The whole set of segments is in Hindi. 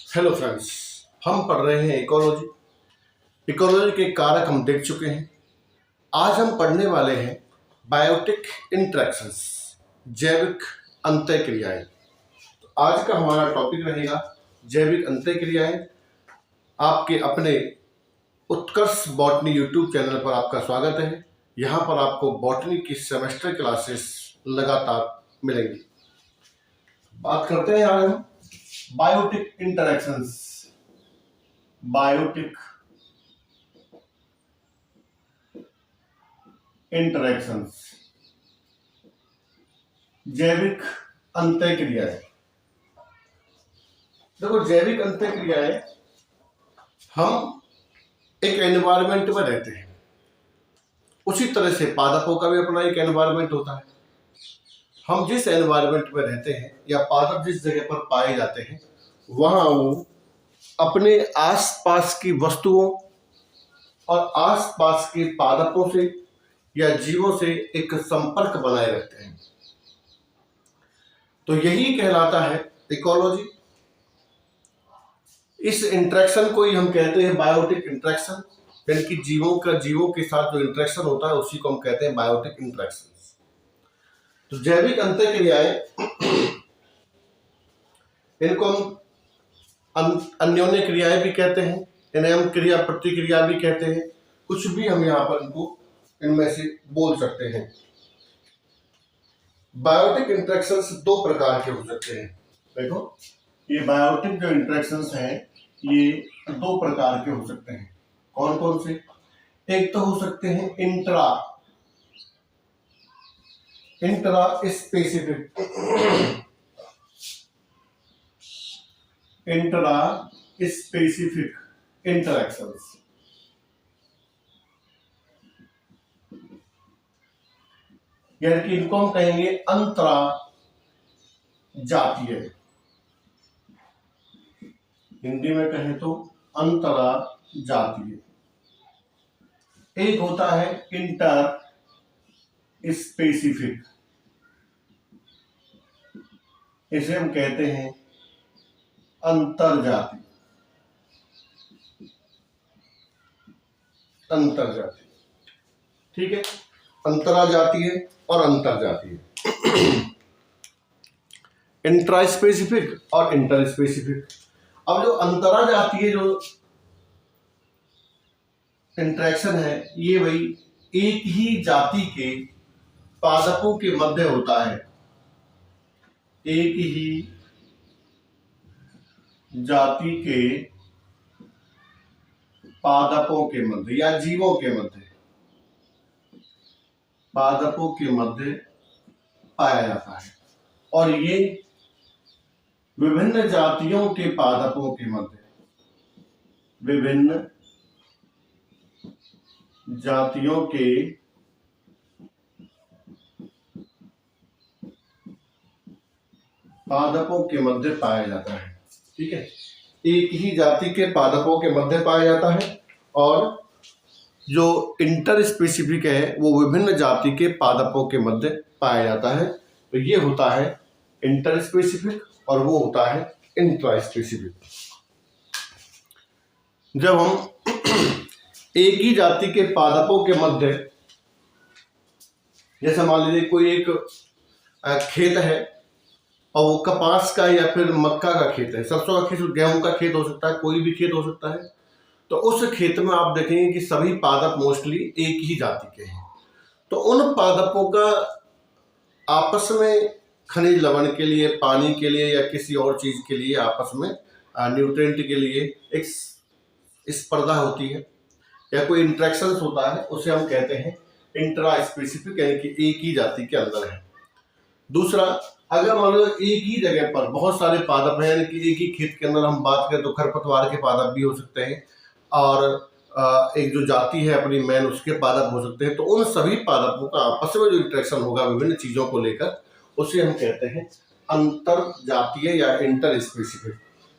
हेलो फ्रेंड्स, हम पढ़ रहे हैं इकोलॉजी। इकोलॉजी के कारक हम देख चुके हैं। आज हम पढ़ने वाले हैं बायोटिक इंटरेक्शंस, जैविक अंतःक्रियाएं। तो आज का हमारा टॉपिक रहेगा जैविक अंतःक्रियाएं। आपके अपने उत्कर्ष बॉटनी यूट्यूब चैनल पर आपका स्वागत है। यहाँ पर आपको बॉटनी की सेमेस्टर क्लासेस लगातार मिलेंगी। बात करते हैं आज हम बायोटिक इंटरेक्शंस। बायोटिक इंटरेक्शंस, जैविक अंतःक्रियाएं। देखो, जैविक अंतःक्रियाएं, हम एक एनवायरनमेंट में रहते हैं, उसी तरह से पादपों का भी अपना एक एनवायरनमेंट होता है। हम जिस एनवायरनमेंट में रहते हैं या पादप जिस जगह पर पाए जाते हैं, वहां वो अपने आसपास की वस्तुओं और आसपास के पादपों से या जीवों से एक संपर्क बनाए रखते हैं। तो यही कहलाता है इकोलॉजी। इस इंटरेक्शन को ही हम कहते हैं बायोटिक इंटरेक्शन, यानी कि जीवों के साथ जो इंटरेक्शन होता है उसी को हम कहते हैं बायोटिक इंटरेक्शन। तो जैविक अंतःक्रियाएं, इनको हम अन्योन्य क्रियाएं भी कहते हैं, इन्हें हम क्रिया प्रतिक्रिया भी कहते हैं। कुछ भी हम यहाँ पर इनको इनमें से बोल सकते हैं। बायोटिक इंटरेक्शंस दो प्रकार के हो सकते हैं। देखो, ये बायोटिक जो इंटरेक्शंस हैं ये दो प्रकार के हो सकते हैं। कौन कौन से? एक तो हो सकते हैं इंट्रा स्पेसिफिक इंटरेक्शंस, यानी कि इनको हम कहेंगे अंतरा जातीय। हिंदी में कहें तो अंतरा जातीय। एक होता है इंटर स्पेसिफिक, इसे हम कहते हैं अंतरजातीय। ठीक है, अंतराजातीय और अंतरजातीय। इंट्रा स्पेसिफिक और इंटर स्पेसिफिक। अब जो अंतराजातीय जो इंटरेक्शन है, ये वही एक ही जाति के पादपों के मध्य होता है। एक ही जाति के पादपों के मध्य या जीवों के मध्य, पादपों के मध्य पाया जाता है। और ये विभिन्न जातियों के पादपों के मध्य, विभिन्न जातियों के पादपों के मध्य पाया जाता है। ठीक है, एक ही जाति के पादपों के मध्य पाया जाता है। और जो इंटर स्पेसिफिक है वो विभिन्न जाति के पादपों के मध्य पाया जाता है। तो ये होता है इंटर स्पेसिफिक और वो होता है इंट्रा स्पेसिफिक। जब हम एक ही जाति के पादपों के मध्य, जैसे मान लीजिए कोई एक खेत है और वो कपास का या फिर मक्का का खेत है, सरसों का खेत, गेहूं का खेत हो सकता है, कोई भी खेत हो सकता है। तो उस खेत में आप देखेंगे कि सभी पादप मोस्टली एक ही जाति के हैं। तो उन पादपों का आपस में खनिज लवण के लिए, पानी के लिए या किसी और चीज के लिए आपस में न्यूट्रिएंट के लिए एक स्पर्धा होती है या कोई इंटरेक्शन होता है, उसे हम कहते हैं इंट्रा स्पेसिफिक, यानी कि एक ही जाति के अंदर है। दूसरा, अगर मान लो एक ही जगह पर बहुत सारे पादप हैं, यानी कि एक ही खेत के अंदर हम बात करें तो खरपतवार के पादप भी हो सकते हैं और एक जो जाति है अपनी मैन, उसके पादप हो सकते हैं। तो उन सभी पादपों का आपस में जो इंटरेक्शन होगा विभिन्न चीजों को लेकर, उसे हम कहते हैं अंतर जातीय या इंटर स्पेसिफिक।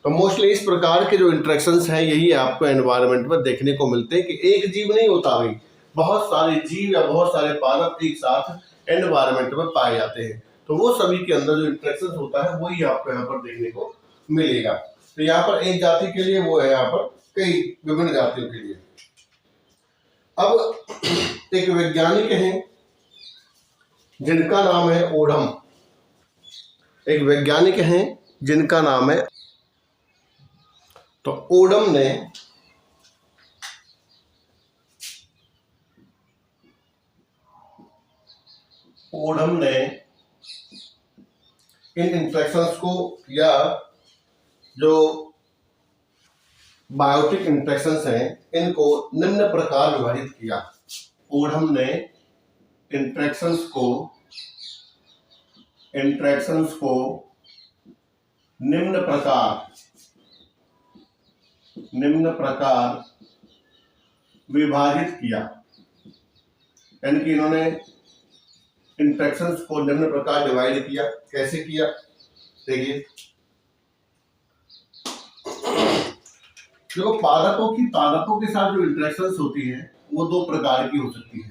तो मोस्टली इस प्रकार के जो इंटरेक्शंस हैं यही आपको एनवायरनमेंट में देखने को मिलते हैं कि एक जीव नहीं होता भाई, बहुत सारे जीव या बहुत सारे पादप एक साथ एनवायरनमेंट में पाए जाते हैं। तो वो सभी के अंदर जो इंटरेक्शन होता है वही आपको यहाँ पर देखने को मिलेगा। तो यहाँ पर एक जाति के लिए वो है, यहाँ पर कई विभिन्न जातियों के लिए। अब एक वैज्ञानिक हैं जिनका नाम है ओडम। एक वैज्ञानिक हैं जिनका नाम है, तो ओडम ने इन इंट्रैक्शंस को या जो बायोटिक इंट्रैक्शंस हैं इनको निम्न प्रकार विभाजित किया। ओडम ने इंट्रैक्शंस को निम्न प्रकार विभाजित किया, यानी कि इन्होंने इंट्रैक्शंस को निम्न प्रकार डिवाइड किया। कैसे किया देखिए, देखो पादपों के साथ जो इंट्रैक्शंस होती है वो दो प्रकार की हो सकती है।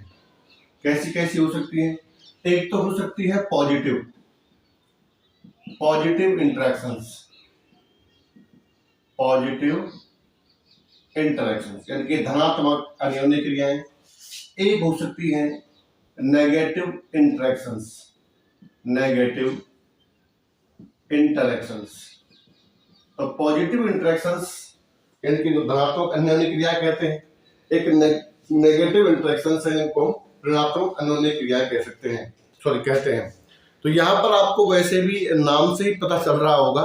कैसी कैसी हो सकती है? एक तो हो सकती है पॉजिटिव इंटरैक्शंस यानी कि धनात्मक अन्योन्य क्रियाएं। एक हो सकती है नेगेटिव इंटरैक्शंस। तो पॉजिटिव इंटरैक्शंस यानी कि जो धनात्मक अन्योन्य क्रिया कहते हैं, एक नेगेटिव इंटरैक्शंस है, इनको ऋणात्मक अन्योन्य क्रिया कहते हैं। तो यहाँ पर आपको वैसे भी नाम से ही पता चल रहा होगा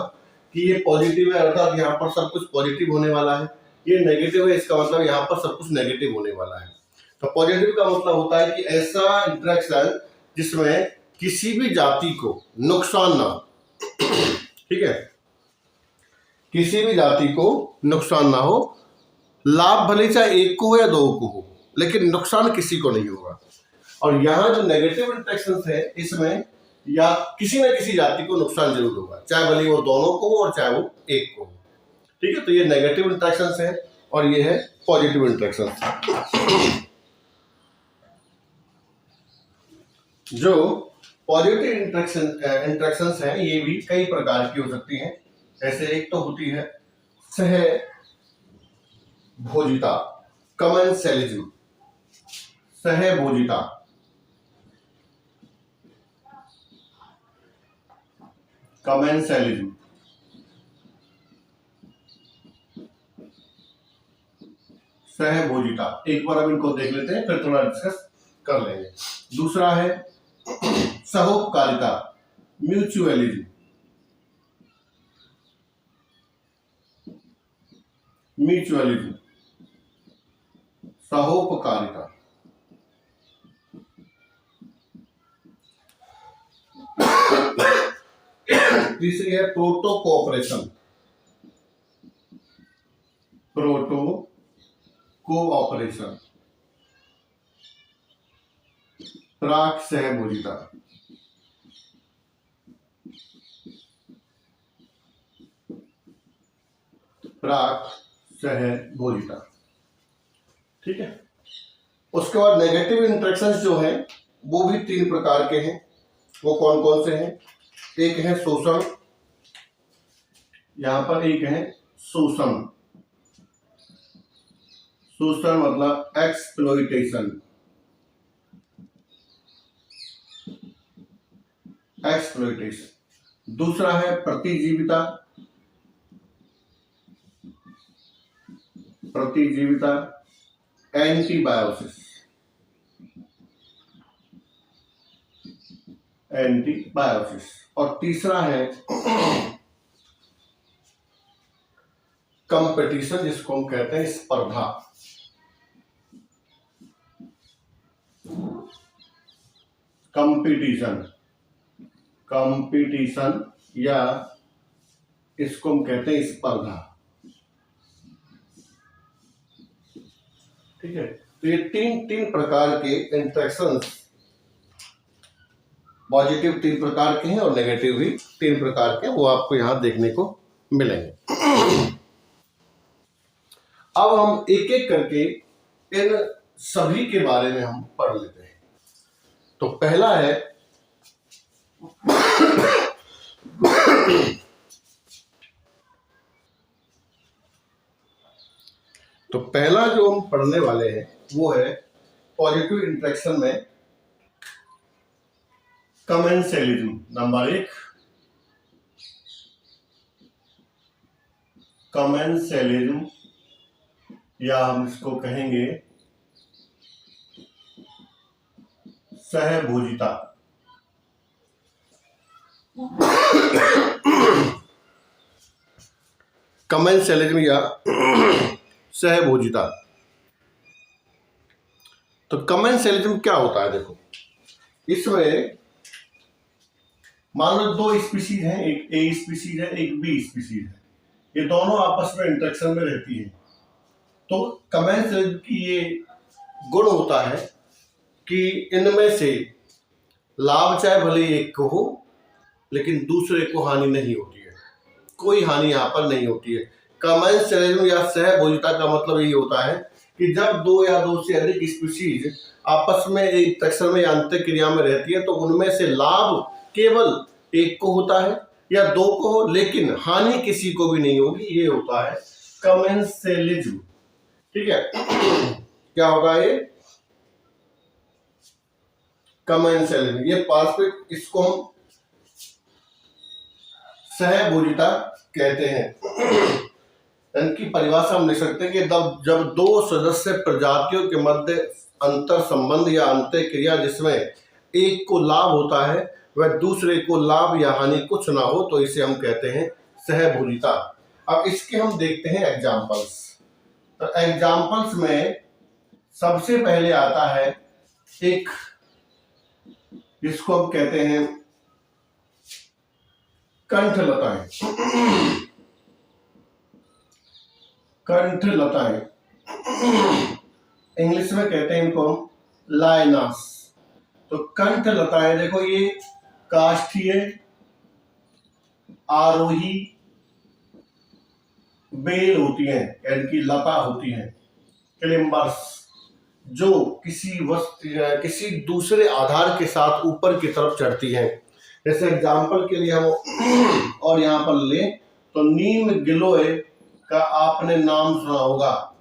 कि ये पॉजिटिव है, अर्थात यहाँ पर सब कुछ पॉजिटिव होने वाला है। ये नेगेटिव है, इसका मतलब यहाँ पर सब कुछ नेगेटिव होने वाला है। तो पॉजिटिव का मतलब होता है कि ऐसा इंटरेक्शन जिसमें किसी भी जाति को नुकसान ना हो। ठीक है, किसी भी जाति को नुकसान ना हो, लाभ भले चाहे एक को हो या दो को हो, लेकिन नुकसान किसी को नहीं होगा। और यहाँ जो नेगेटिव इंटरेक्शन है इसमें या किसी न किसी जाति को नुकसान जरूर होगा, चाहे भले वो दोनों को हो और चाहे वो एक को हो। ठीक है, तो ये नेगेटिव इंटरेक्शन है और ये है पॉजिटिव इंटरेक्शन। जो पॉजिटिव इंटरेक्शंस हैं ये भी कई प्रकार की हो सकती हैं। ऐसे एक तो होती है सहभोजिता, कमेंसेलिज्म। सहभोजिता एक बार अब इनको देख लेते हैं, फिर थोड़ा डिस्कस कर लेंगे। दूसरा है सहोपकारिता, म्यूचुअलिज्म। सहोपकारिता। तीसरी है प्रोटो कोऑपरेशन, प्राक सहभोजिता। ठीक है, उसके बाद नेगेटिव इंटरेक्शंस जो हैं वो भी तीन प्रकार के हैं। वो कौन कौन से हैं? एक है शोषण, यहां पर एक है शोषण मतलब एक्सप्लॉइटेशन। दूसरा है प्रतिजीविता, एंटीबायोसिस। और तीसरा है कंपटीशन, जिसको हम कहते हैं स्पर्धा। कंपटीशन या इसको हम कहते हैं स्पर्धा। ठीक है, तो ये तीन प्रकार के इंटरेक्शंस, पॉजिटिव तीन प्रकार के हैं और नेगेटिव भी तीन प्रकार के, वो आपको यहां देखने को मिलेंगे। अब हम एक एक करके इन सभी के बारे में हम पढ़ लेते हैं। तो पहला है तो पहला जो हम पढ़ने वाले हैं वो है पॉजिटिव इंटरेक्शन में कमेंसलिज्म। नंबर 1, कमेंसलिज्म, या हम इसको कहेंगे सहभोजिता। कमेंसलिज्म या सहभोजिता। तो कमेंसलिज्म क्या होता है? देखो, इसमें मान लो 2 स्पीशीज हैं, एक ए स्पीशीज है, एक बी स्पीशीज है, ये दोनों आपस में इंटरेक्शन में रहती है। तो कमेंसलिज्म की ये गुण होता है कि इनमें से लाभ चाहे भले एक को हो, लेकिन दूसरे को हानि नहीं होती है, कोई हानि यहाँ पर नहीं होती है। कमेंसलिज्म या सहभोजिता का मतलब यही होता है कि जब 2 या 2 से अधिक स्पीशीज आपस में इंटरेक्शन में या अंतःक्रिया में रहती है तो उनमें से लाभ केवल एक को होता है या 2 को हो, लेकिन हानि किसी को भी नहीं होगी। ये होता है कमेंसलिज्म। ठीक है, क्या होगा ये? कमेंसलिज्म। ये पारस्परिक, इसको हम सहभोजिता कहते हैं। इनकी परिभाषा हम लिख सकते हैं कि जब 2 सदस्य प्रजातियों के मध्य अंतर संबंध या अंतःक्रिया जिसमें एक को लाभ होता है वह दूसरे को लाभ या हानि कुछ ना हो, तो इसे हम कहते हैं सहभोजिता। अब इसके हम देखते हैं एग्जाम्पल्स। तो एग्जाम्पल्स में सबसे पहले आता है एक, जिसको हम कहते हैं कंठलताएं। कंठलताएं, इंग्लिश में कहते हैं इनको हम लाइनास। तो कंठलताएं देखो, ये काष्ठीय, आरोही बेल होती हैं, इनकी लता होती हैं, क्लिम्बर्स, जो किसी दूसरे आधार के साथ ऊपर की तरफ चढ़ती हैं। जैसे एग्जाम्पल के लिए हम और यहाँ पर लें तो नीम गिलोय का आपने नाम सुना होगा,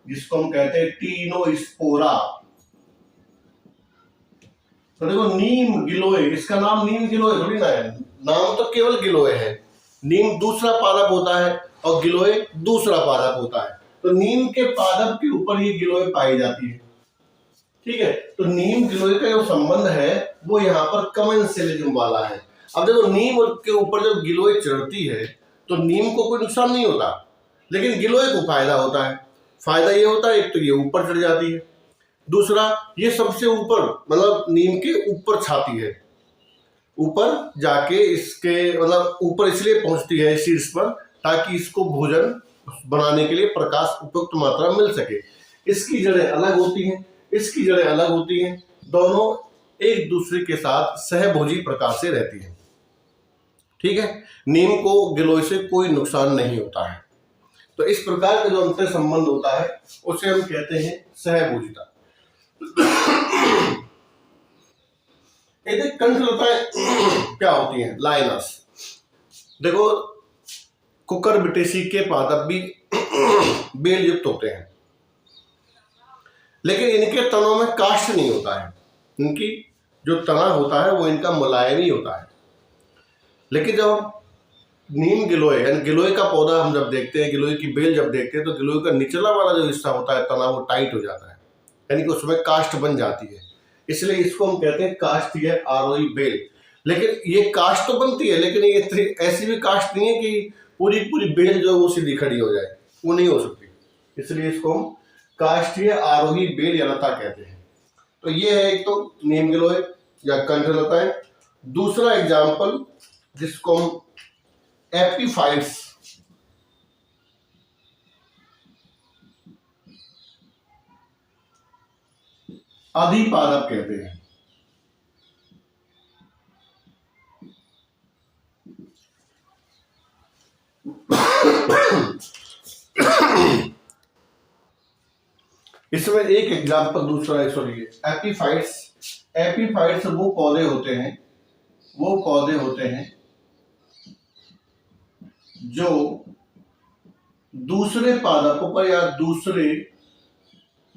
जिसको हम कहते हैं टीनोस्पोरा। तो देखो, नीम गिलोय, इसका नाम नीम गिलोय थोड़ी ना है, नाम तो केवल गिलोय है। नीम दूसरा पादप होता है और गिलोय दूसरा पादप होता है। तो नीम के पादप के ऊपर ये गिलोय पाई जाती है। ठीक है, तो नीम गिलोय का जो संबंध है वो यहाँ पर कमेंसलिज्म वाला है। अब देखो, नीम के ऊपर जब गिलोय चढ़ती है तो नीम को कोई नुकसान नहीं होता, लेकिन गिलोय को फायदा होता है। फायदा ये होता है, एक तो ये ऊपर चढ़ जाती है, दूसरा ये सबसे ऊपर, मतलब नीम के ऊपर छाती है, ऊपर जाके इसके मतलब ऊपर इसलिए पहुंचती है शीर्ष पर ताकि इसको भोजन बनाने के लिए प्रकाश उपयुक्त मात्रा मिल सके। इसकी जड़ें अलग होती हैं, इसकी जड़ें अलग होती हैं, दोनों एक दूसरे के साथ सहभोजी प्रकार से रहती हैं। ठीक है, नीम को गिलोय से कोई नुकसान नहीं होता है। तो इस प्रकार का जो अंतर संबंध होता है उसे हम कहते हैं सहभोजिता। यदि कंठलताएं क्या होती हैं? लाइनस। देखो, कुकुरबिटेसी के पादप भी बेल युक्त होते हैं, लेकिन इनके तनों में काष्ठ नहीं होता है। इनकी जो तना होता है वो इनका मुलायम ही होता है। लेकिन जब नीम गिलोय यानी गिलोय का पौधा हम जब देखते हैं, गिलोय की बेल जब देखते हैं, तो गिलोय का निचला वाला जो हिस्सा होता है तना, वो टाइट हो जाता है, यानी कि उसमें काष्ठ बन जाती है। इसलिए इसको हम कहते हैं काष्ठीय आरोही बेल। लेकिन ये काष्ठ तो बनती है, लेकिन ये ऐसी भी काष्ठ नहीं है कि पूरी पूरी बेल जो है वो सीधी खड़ी हो जाए, वो नहीं हो सकती। इसलिए इसको हम काष्ठीय आरोही बेल या लता कहते हैं। तो ये है एक तो नीम गिलोय या कंठलता है। दूसरा एग्जाम्पल जिसको हम एपीफाइट्स, अधिपादप कहते हैं। इसमें एक एग्जाम्पल दूसरा है, सॉरी, एपीफाइट्स। एपीफाइट्स वो पौधे होते हैं जो दूसरे पादपों पर या दूसरे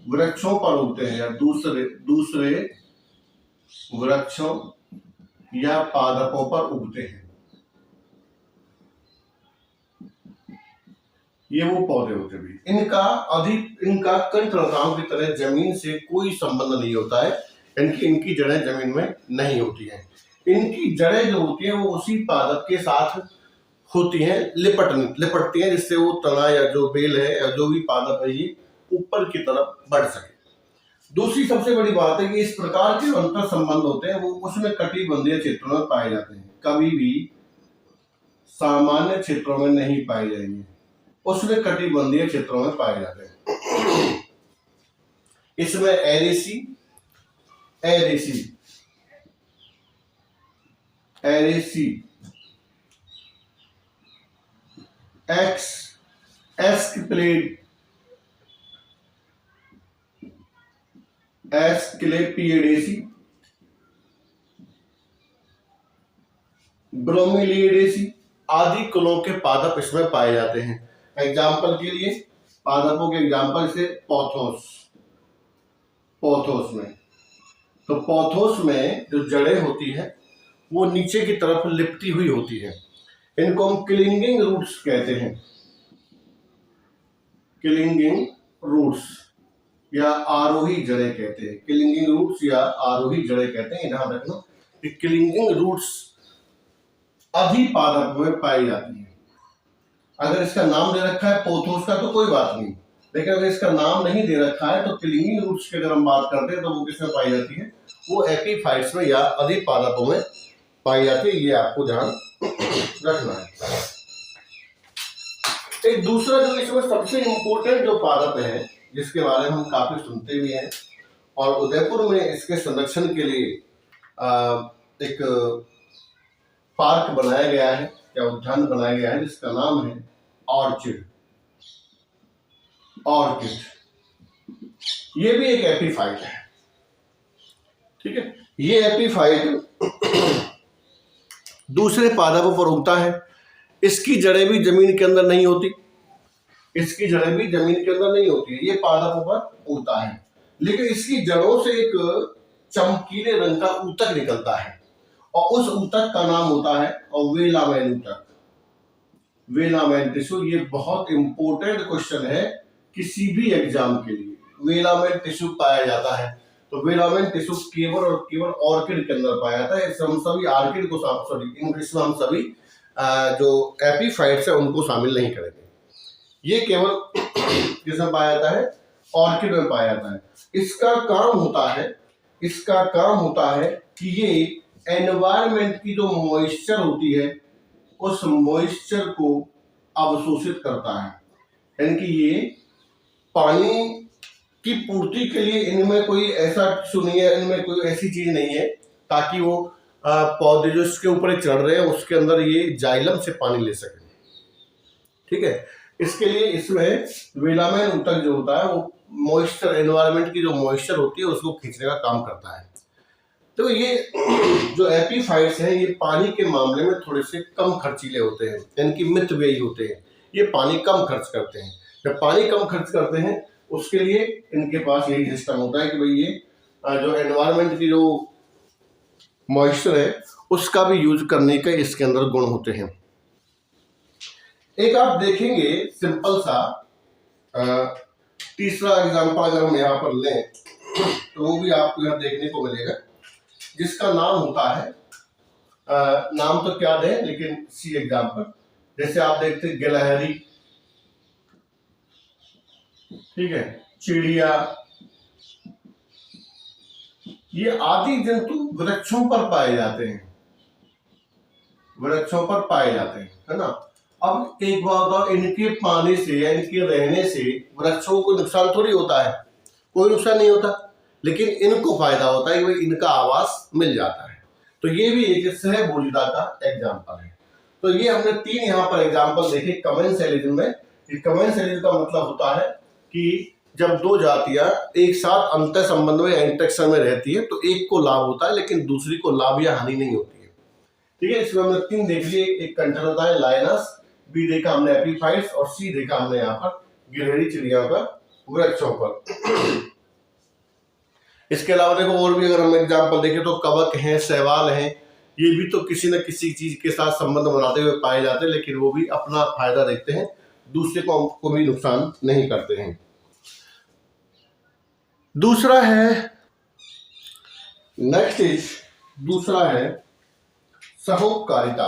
वृक्षों पर उगते हैं, या दूसरे वृक्षों या पादपों पर उगते हैं। ये वो पौधे होते हैं। इनका कंटरगांव की तरह जमीन से कोई संबंध नहीं होता है, इनकी जड़ें जमीन में नहीं होती हैं। इनकी जड़ें जो होती हैं वो उसी पादप के साथ होती हैं, लिपटती हैं, जिससे वो तना या जो बेल है या जो भी पादप है ये ऊपर की तरफ बढ़ सके। दूसरी सबसे बड़ी बात है कि इस प्रकार के अंतर संबंध होते हैं वो उसमें कटिबंधीय क्षेत्रों में पाए जाते हैं, कभी भी सामान्य क्षेत्रों में नहीं पाए जाएंगे, उसमें कटिबंधीय क्षेत्रों में पाए जाते हैं। इसमें एरेसी एस्क्लेपिएडेसी, ब्रोमीलिएडेसी आदि कुलों के पादप इसमें पाए जाते हैं। एग्जाम्पल के लिए पादपों के एग्जाम्पल से पोथोस में, तो पोथोस में जो जड़ें होती है वो नीचे की तरफ लिपटी हुई होती है। इनको हम क्लिंगिंग रूट्स कहते हैं, क्लिंगिंग रूट्स या आरोही जड़ें कहते हैं। क्लिंगिंग रूट्स या आरोही जड़ें कहते हैं। ध्यान रखना कि क्लिंगिंग रूट्स अधिपादप में पाई जाती है। अगर इसका नाम दे रखा है पोथोस का तो कोई बात नहीं, लेकिन अगर इसका नाम नहीं दे रखा है तो क्लिंगिंग रूट्स की अगर हम बात करते हैं तो वो किसमें पाई जाती है, वो एपीफाइट्स में या अधिपादपों में पाई जाती है। ये आपको ध्यान रखना है। एक दूसरा जो इसमें सबसे इंपॉर्टेंट जो पादप है जिसके बारे में हम काफी सुनते भी हैं और उदयपुर में इसके संरक्षण के लिए एक पार्क बनाया गया है या उद्यान बनाया गया है जिसका नाम है ऑर्किड। ये भी एक एपीफाइट है, ठीक है। ये एपीफाइट दूसरे पादपों पर उगता है। इसकी जड़ें भी जमीन के अंदर नहीं होती, ये पादपों पर उगता है, लेकिन इसकी जड़ों से एक चमकीले रंग का ऊतक निकलता है और उस ऊतक का नाम होता है वेलामेन ऊतक, वेलामेन टिश्यू। ये बहुत इंपॉर्टेंट क्वेश्चन है किसी भी एग्जाम के लिए। वेलामेन टिश्यू पाया जाता है, तो वेलामेन टिश्यू केवल और केवल ऑर्किड के अंदर पाया जाता है। इसमें हम सभी ऑर्किड को इसमें हम सभी जो एपीफाइट्स है उनको शामिल नहीं करेंगे। ये केवल किसमें पाया जाता है, ऑर्किड में पाया जाता है। इसका काम होता है कि ये एनवायरनमेंट की जो मॉइस्चर होती है उस मॉइस्चर को अवशोषित करता है, यानी कि ये पानी की पूर्ति के लिए इनमें कोई ऐसा टिश्यू नहीं है, इनमें कोई ऐसी चीज नहीं है ताकि वो पौधे जो इसके ऊपर चढ़ रहे हैं उसके अंदर ये जाइलम से पानी ले सके, ठीक है। इसके लिए इसमें वेलामेन ऊतक जो होता है वो मॉइस्चर, एनवायरनमेंट की जो मॉइस्चर होती है उसको खींचने का काम करता है। तो ये जो एपीफाइट्स हैं ये पानी के मामले में थोड़े से कम खर्चीले होते हैं, इनकी मितव्ययी होते हैं, ये पानी कम खर्च करते हैं। जब पानी कम खर्च करते हैं उसके लिए इनके पास यही सिस्टम होता है कि भाई ये जो एनवायरनमेंट की जो मॉइस्चर है उसका भी यूज करने के इसके अंदर गुण होते हैं। एक आप देखेंगे सिंपल सा तीसरा एग्जांपल अगर हम यहाँ पर लें तो वो भी आपको यहाँ देखने को मिलेगा, जिसका नाम होता है नाम तो क्या दें लेकिन सी एग्जांपल, जैसे आप देखते हैं गिलहरी, ठीक है, चिड़िया, ये आदि जंतु वृक्षों पर पाए जाते हैं, है ना। अब एक बात, इनके पानी से या इनके रहने से वृक्षों को नुकसान थोड़ी होता है, कोई नुकसान नहीं होता, लेकिन इनको फायदा होता है कि भाई इनका आवास मिल जाता है। तो ये भी एक सहभोजिता का एग्जाम्पल है। तो ये हमने 3 यहाँ पर एग्जाम्पल देखे कमेंसैलिज्म में। कमेंसैलिज्म का मतलब होता है कि जब 2 जातियां एक साथ अंतर संबंध में इंटरेक्शन में रहती है तो एक को लाभ होता है लेकिन दूसरी को लाभ या हानि नहीं होती है, ठीक है। इसमें हमने 3 देख लिए। एक कंटेनर होता है लाइनस, बी देखा हमने एपीफाइट्स और सी देखा हमने यहाँ पर गिलहरी चिड़िया का वृक्षों पर। इसके अलावा देखो और भी अगर हम एग्जाम्पल देखें तो कवक हैं, शैवाल हैं, ये भी तो किसी न किसी चीज के साथ संबंध बनाते हुए पाए जाते हैं, लेकिन वो भी अपना फायदा देखते हैं, दूसरे को भी नुकसान नहीं करते हैं। दूसरा है दूसरा है सहोपकारिता,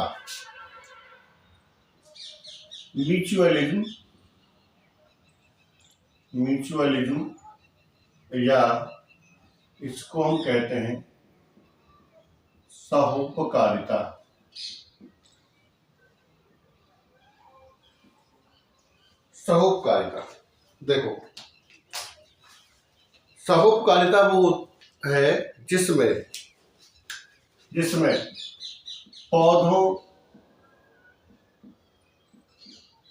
म्यूचुअलिज्म या इसको हम कहते हैं सहोपकारिता। सहोपकारिता देखो, सहोपकारिता वो है जिसमें पौधों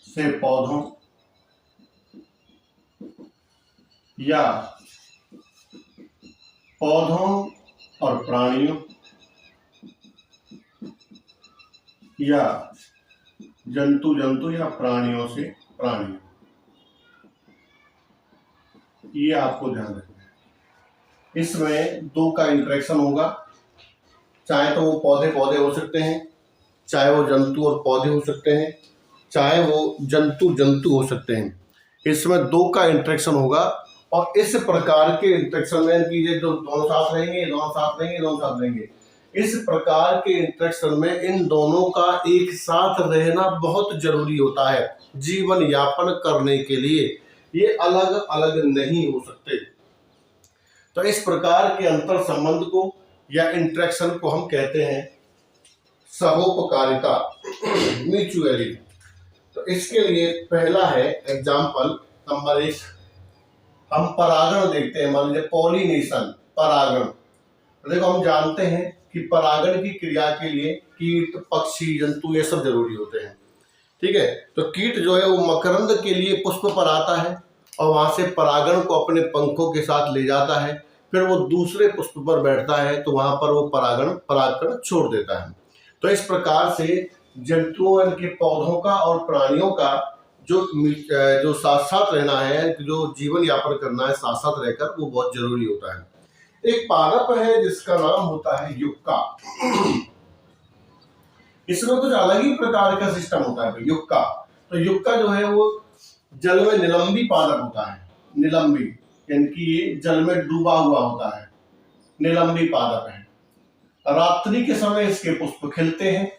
से पौधों या पौधों और प्राणियों या जंतु या प्राणियों से प्राणियों, ये आपको ध्यान रखना है। इसमें दो का इंटरेक्शन होगा, चाहे तो वो पौधे हो सकते हैं, चाहे वो जंतु और पौधे हो सकते हैं, चाहे वो जंतु हो सकते हैं। इसमें दो का इंटरेक्शन होगा और इस प्रकार के इंटरेक्शन में कि ये जो दोनों साथ रहेंगे, इस प्रकार के इंटरेक्शन में इन दोनों का एक साथ रहना बहुत जरूरी होता है जीवन यापन करने के लिए। ये अलग अलग नहीं हो सकते। तो इस प्रकार के अंतर संबंध को या इंटरेक्शन को हम कहते हैं सहोपकारिता, म्यूचुअलिज्म। तो इसके लिए पहला है एग्जाम्पल नंबर 1, हम परागण देखते हैं। मान लीजिए पॉलिनेशन, परागण। देखो हम जानते हैं कि परागण की क्रिया के लिए कीट, पक्षी, जंतु ये सब जरूरी होते हैं, ठीक है। तो कीट जो है वो मकरंद के लिए पुष्प पर आता है और वहां से परागण को अपने पंखों के साथ ले जाता है, फिर वो दूसरे पुष्प पर बैठता है तो वहां पर वो परागण छोड़ देता है। तो इस प्रकार से जंतुओं के पौधों का और प्राणियों का जो साथ साथ रहना है, जो जीवन यापन करना है साथ साथ रहकर, वो बहुत जरूरी होता है। एक पादप है जिसका नाम होता है युक्का। इसमें कुछ अलग ही प्रकार का सिस्टम होता है युक्का। तो युक्का जो है वो जल में निलंबी पादप होता है, निलंबी यानी कि ये जल में डूबा हुआ होता है, निलंबी पादप है। रात्रि के समय इसके पुष्प खिलते हैं।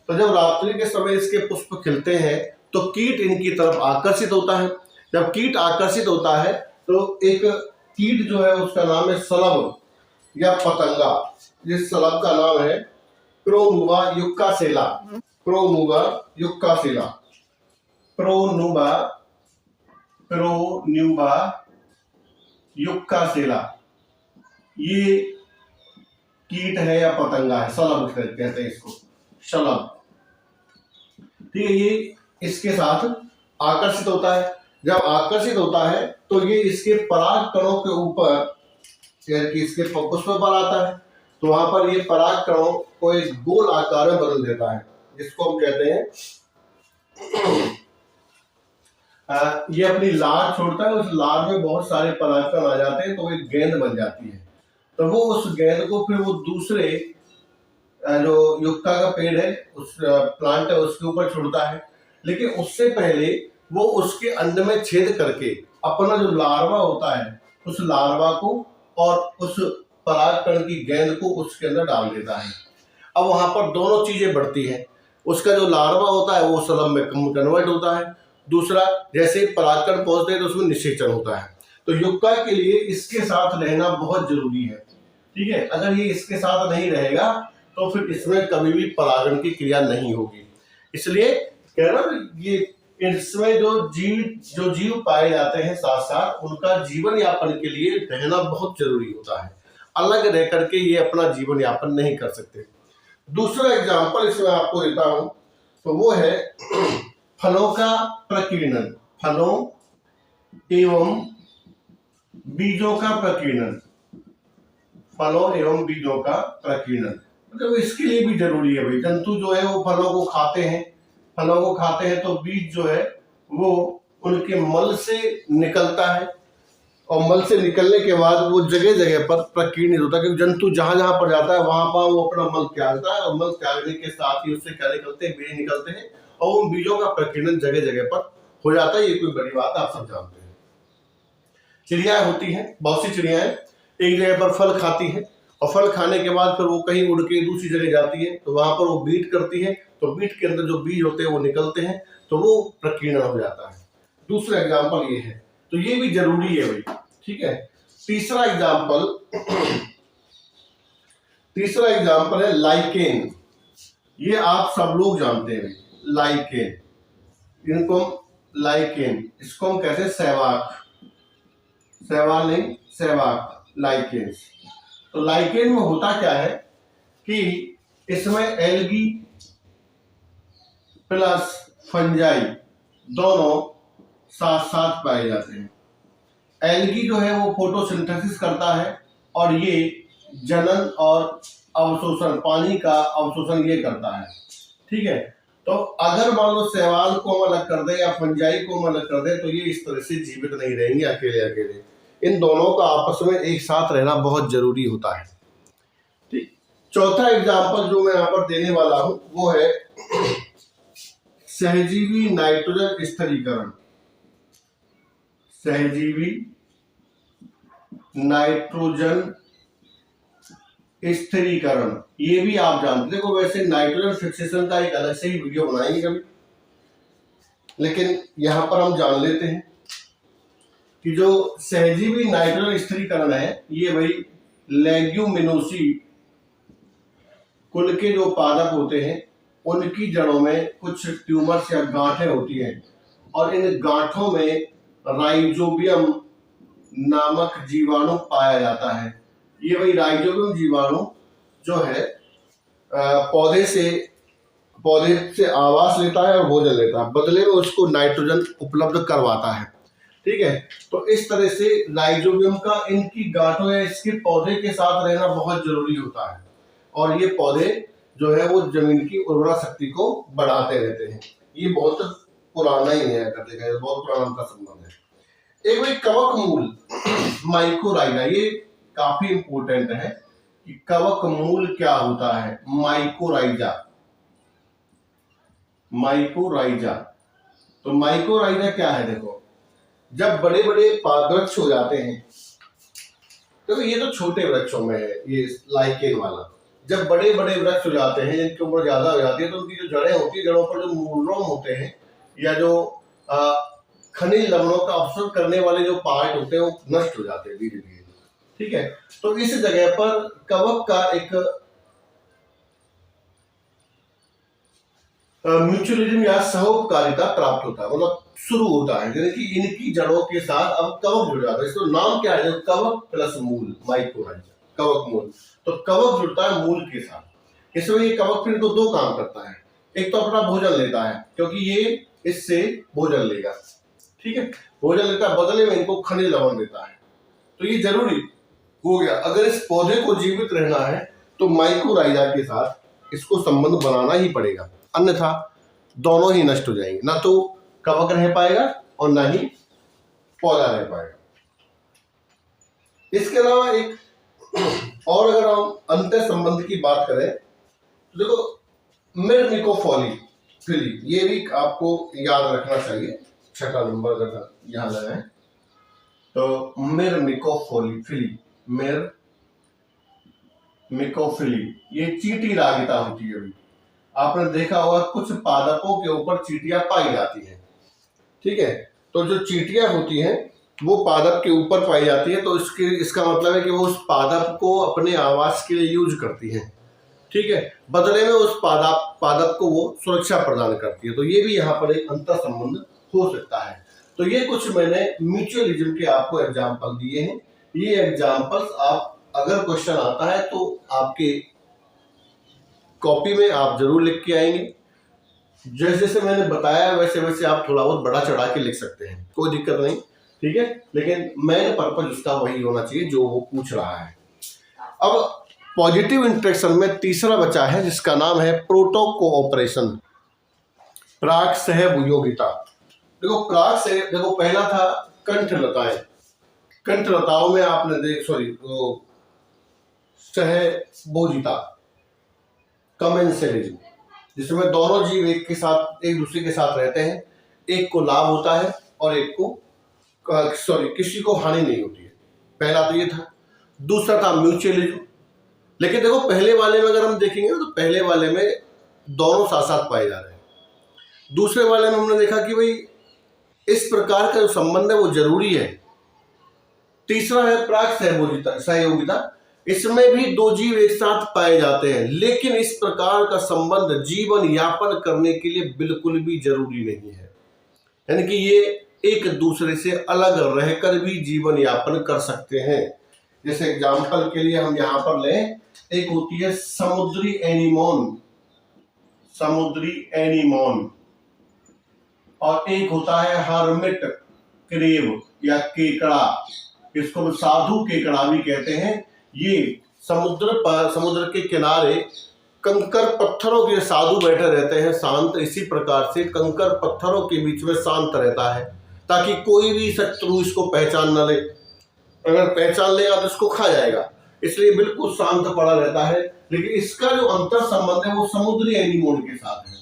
तो जब रात्रि के समय इसके पुष्प खिलते हैं तो कीट इनकी तरफ आकर्षित होता है। जब कीट आकर्षित होता है तो एक कीट जो है उसका नाम है शलभ या पतंगा। जिस शलभ का नाम है प्रोनुबा युक्कासेला, प्रोनुबा युक्कासेला, प्रोनुबा युक्कासेला, ये कीट है या पतंगा है, शलभ कहते हैं इसको, शलभ, ठीक है। ये इसके साथ आकर्षित होता है। जब आकर्षित होता है तो ये इसके पराग कणों के ऊपर यानी कि इसके पुष्प पर आता है, तो वहां पर ये पराग कणों को एक गोल आकार में बदल देता है, जिसको हम कहते हैं ये अपनी लार छोड़ता है। उस लार में बहुत सारे परागकण आ जाते हैं तो एक गेंद बन जाती है। तो वो उस गेंद को फिर वो दूसरे जो युक्का का पेड़ है, उस प्लांट है, उसके ऊपर छोड़ता है। लेकिन उससे पहले वो उसके अंड में छेद करके अपना जो लार्वा होता है उस लार्वा को और उस परागकण की गेंद को उसके अंदर डाल देता है। अब वहां पर दोनों चीजें बढ़ती हैं। उसका जो लार्वा होता है वो शलभ में कन्वर्ट होता है, दूसरा जैसे परागकण पहुंचते हैं तो उसमें निषेचन होता है। तो युक्का के लिए इसके साथ रहना बहुत जरूरी है, ठीक है। अगर ये इसके साथ नहीं रहेगा तो फिर इसमें कभी भी परागण की क्रिया नहीं होगी। इसलिए कह रहा हूं ये इसमें जो जीव पाए जाते हैं साथ साथ उनका जीवन यापन के लिए रहना बहुत जरूरी होता है। अलग रह करके ये अपना जीवन यापन नहीं कर सकते। दूसरा एग्जाम्पल इसमें आपको देता हूं तो वो है फलों का प्रकीर्णन, फलों एवं बीजों का प्रकीर्णन, फलों एवं बीजों का प्रकीर्णन। मतलब इसके लिए भी जरूरी है भाई। जंतु जो है वो फलों को खाते हैं, फलों को खाते हैं तो बीज जो है वो उनके मल से निकलता है, और मल से निकलने के बाद वो जगह जगह पर प्रकीर्णित होता है, क्योंकि जंतु जहां जहां पर जाता है वहां पर वो अपना मल त्यागता है, और मल त्यागने के साथ ही उससे क्या निकलते हैं, बीज निकलते हैं, और उन बीजों का प्रकीर्णन जगह जगह पर हो जाता है। ये कोई बड़ी बात आप सब जानते हैं। चिड़िया होती हैं, बहुत सी चिड़ियाएं एक जगह पर फल खाती हैं, और फल खाने के बाद फिर वो कहीं उड़ के दूसरी जगह जाती है, तो वहां पर वो बीट करती है, तो बीट के अंदर जो बीज होते हैं वो निकलते हैं, तो वो प्रकीर्णन हो जाता है। दूसरा एग्जाम्पल ये है, तो ये भी जरूरी है भाई, ठीक है। तीसरा एग्जाम्पल है लाइकेन। ये आप सब लोग जानते हैं लाइकेन, इनको लाइकेन, इसको हम कहते हैं सहवाग, सहवाग नहीं सहवाग, लाइकेन। तो लाइकेन में होता क्या है कि इसमें एल्गी प्लस फंजाई दोनों साथ साथ पाए जाते हैं। एल्गी जो है वो फोटोसिंथेसिस करता है, और ये जनन और अवशोषण, पानी का अवशोषण ये करता है, ठीक है। तो अगर मान लो शैवाल को हम अलग कर दें या फंजाई को हम अलग कर दें, तो ये इस तरह से जीवित नहीं रहेंगे अकेले अकेले। इन दोनों का आपस में एक साथ रहना बहुत जरूरी होता है, ठीक। चौथा एग्जाम्पल जो मैं यहाँ पर देने वाला हूं वो है सहजीवी नाइट्रोजन स्थिरीकरण। सहजीवी नाइट्रोजन स्थिरीकरण, ये भी आप जानते देखो, वैसे नाइट्रोजन फिक्सेशन का एक अलग से ही वीडियो बनाएंगे कभी, लेकिन यहां पर हम जान लेते हैं कि जो सहजीवी नाइट्रोजन स्थिरीकरण है, ये भाई लेग्यूमिनोसी कुल के जो पादप होते हैं उनकी जड़ों में कुछ ट्यूमर्स या गांठें होती हैं, और इन गांठों में राइजोबियम नामक जीवाणु पाया जाता है। ये वही राइजोबियम जीवाणु जो है पौधे से आवास लेता है और भोजन लेता है, बदले में उसको नाइट्रोजन उपलब्ध करवाता है, ठीक है। तो इस तरह से राइजोबियम का इनकी गांठों या इसके पौधे के साथ रहना बहुत जरूरी होता है, और ये पौधे जो है वो जमीन की उर्वरा शक्ति को बढ़ाते रहते हैं। ये बहुत पुराना ही है, अगर देखा जाए बहुत पुराना उनका संबंध है। एक भाई कवक मूल माइकोराइजा, ये काफी इंपोर्टेंट है कि कवक मूल क्या होता है। माइकोराइजा, माइकोराइजा, तो माइकोराइजा क्या है, देखो जब बड़े बड़े वृक्ष हो जाते हैं, देखो ये तो छोटे वृक्षों में है ये लाइकेन वाला, जब बड़े बड़े वृक्ष हो जाते हैं जिनके ऊपर ज्यादा हो जाती है, तो उनकी जो जड़ें होती है, जड़ों पर जो मूलरोम होते हैं या जो खनिज लवणों का अवशोषण करने वाले जो पार्ट होते हैं वो नष्ट हो जाते हैं धीरे धीरे, ठीक है। तो इस जगह पर कवक का एक म्यूचुअलिज्म या सहोपकारिता प्राप्त होता है, मतलब शुरू होता है, यानी कि इनकी जड़ों के साथ अब कवक जुड़ जाता है। इसका नाम क्या है, कवक प्लस मूल, माइकोराइजा, कवक मूल। तो कवक जुड़ता है मूल के साथ, इसमें ये कवक फिर तो दो काम करता है, एक तो अपना भोजन लेता है, क्योंकि ये इससे भोजन लेगा, ठीक है, भोजन लेता है, बदले में इनको खनिज लवण देता है। तो ये जरूरी हो गया, अगर इस पौधे को जीवित रहना है तो माइकोराइजा के साथ इसको संबंध बनाना ही पड़ेगा, अन्यथा दोनों ही नष्ट हो जाएंगे, ना तो कवक रह पाएगा और ना ही पौधा रह पाएगा। इसके अलावा एक और अगर हम अंतर संबंध की बात करें तो देखो मिरमिकोफोली फिली, ये भी आपको याद रखना चाहिए, छठा नंबर अगर यहाँ लगाएं तो मिरमिकोफोली फिली, मिरमिकोफिली, ये चींटी रागिता होती है। अभी आपने देखा होगा कुछ पादपों के ऊपर चींटियां पाई जाती हैं, ठीक है। तो जो चींटियां होती हैं वो पादप के ऊपर पाई जाती है, तो इसका मतलब है कि वो उस पादप को अपने आवास के लिए यूज करती हैं, ठीक है, बदले में उस पादप को वो सुरक्षा प्रदान करती है। तो ये भी यहाँ पर एक अंतर संबंध हो सकता है। तो ये कुछ मैंने म्यूचुअलिज्म के आपको एग्जाम्पल दिए हैं। ये एग्जाम्पल्स आप अगर क्वेश्चन आता है तो आपके कॉपी में आप जरूर लिख के आएंगे, जैसे जैसे मैंने बताया वैसे वैसे आप थोड़ा बहुत बड़ा चढ़ा के लिख सकते हैं, कोई दिक्कत नहीं, ठीक है, लेकिन मेन पर्पज उसका वही होना चाहिए जो वो पूछ रहा है। अब पॉजिटिव इंटरेक्शन में तीसरा बचा है जिसका नाम है प्रोटोकोऑपरेशन। प्राक सहयोगिता। देखो देखो पहला था कंठ लताएं। कंठ लताओं में आपने सहभोजिता, कमेंसरिज्म, जिसमें दोनों जीव एक दूसरे के साथ रहते हैं, एक को लाभ होता है और एक को किसी को हानि नहीं होती है। पहला तो ये था। दूसरा था म्यूचुअलिज्म। लेकिन देखो पहले वाले में अगर हम देखेंगे तो पहले वाले में दोनों साथ साथ पाए जा रहे हैं। दूसरे वाले में हमने देखा कि भाई इस प्रकार का जो संबंध है वो जरूरी है। तीसरा है प्राक सहयोगिता। इसमें भी दो जीव एक साथ पाए जाते हैं, लेकिन इस प्रकार का संबंध जीवन यापन करने के लिए बिल्कुल भी जरूरी नहीं है। यानी कि ये एक दूसरे से अलग रहकर भी जीवन यापन कर सकते हैं। जैसे एग्जाम्पल के लिए हम यहाँ पर लें, एक होती है समुद्री एनीमोन और एक होता है हर्मिट क्रेब या केकड़ा। इसको साधु केकड़ा भी कहते हैं। ये समुद्र के किनारे कंकर पत्थरों के साधु बैठे रहते हैं शांत। इसी प्रकार से कंकर पत्थरों के बीच में शांत रहता है, ताकि कोई भी शत्रु इसको पहचान न ले। अगर पहचान लेगा तो इसको खा जाएगा, इसलिए बिल्कुल शांत पड़ा रहता है। लेकिन इसका जो अंतर संबंध है वो समुद्री एनीमोन के साथ है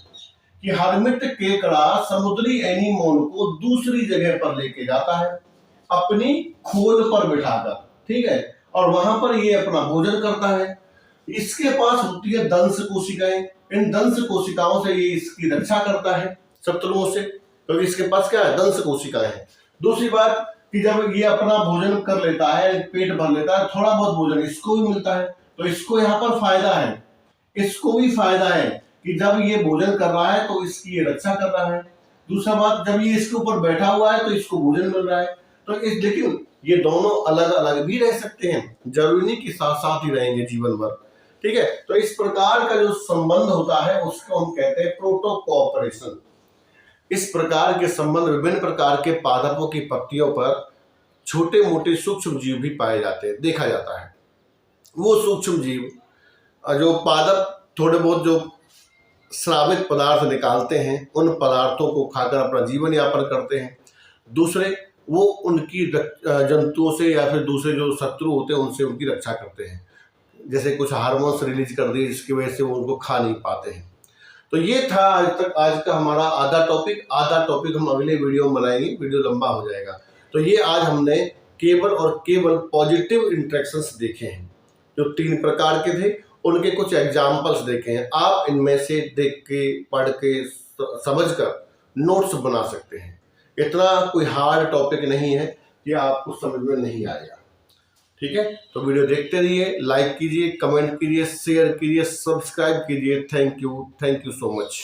कि हर्मिट केकड़ा समुद्री एनीमोन को दूसरी जगह पर लेके जाता है, अपनी खोल पर बिठाकर, ठीक है, और वहां पर ये अपना भोजन करता है। इसके पास होती है दंश कोशिकाएं। इन दंश कोशिकाओं से ये इसकी रक्षा करता है शत्रुओं से, क्योंकि इसके पास क्या है, दंश कोशिकाएं हैं। दूसरी बात कि जब ये अपना भोजन कर लेता है, पेट भर लेता है, थोड़ा बहुत भोजन इसको भी मिलता है, तो इसको यहाँ पर फायदा है। इसको भी फायदा है कि जब ये भोजन कर रहा है तो इसकी ये रक्षा कर रहा है। दूसरा बात, जब ये इसके ऊपर बैठा हुआ है तो इसको भोजन मिल रहा है। तो लेकिन ये दोनों अलग अलग भी रह सकते हैं, जरूरी नहीं कि साथ साथ ही रहेंगे जीवन भर, ठीक है। तो इस प्रकार का जो संबंध होता है उसको हम कहते हैं प्रोटो कोऑपरेशन। इस प्रकार के संबंध विभिन्न प्रकार के पादपों की पत्तियों पर छोटे मोटे सूक्ष्म जीव भी पाए जाते हैं, देखा जाता है। वो सूक्ष्म जीव जो पादप थोड़े बहुत जो स्रावित पदार्थ निकालते हैं, उन पदार्थों को खाकर अपना जीवन यापन करते हैं। दूसरे वो उनकी जंतुओं से या फिर दूसरे जो शत्रु होते हैं उनसे उनकी रक्षा करते हैं। जैसे कुछ हार्मोन्स रिलीज कर दिए जिसकी वजह से वो उनको खा नहीं पाते हैं। तो ये था आज का हमारा आधा टॉपिक हम अगले वीडियो में बनाएंगे, वीडियो लंबा हो जाएगा। तो ये आज हमने केवल पॉजिटिव इंटरेक्शंस देखे हैं, जो 3 प्रकार के थे, उनके कुछ एग्जाम्पल्स देखे हैं। आप इनमें से देख के, पढ़ के, समझकर नोट्स बना सकते हैं। इतना कोई हार्ड टॉपिक नहीं है कि आपको समझ में नहीं आएगा, ठीक है। तो वीडियो देखते रहिए, लाइक कीजिए, कमेंट कीजिए, शेयर कीजिए, सब्सक्राइब कीजिए। Thank you so much.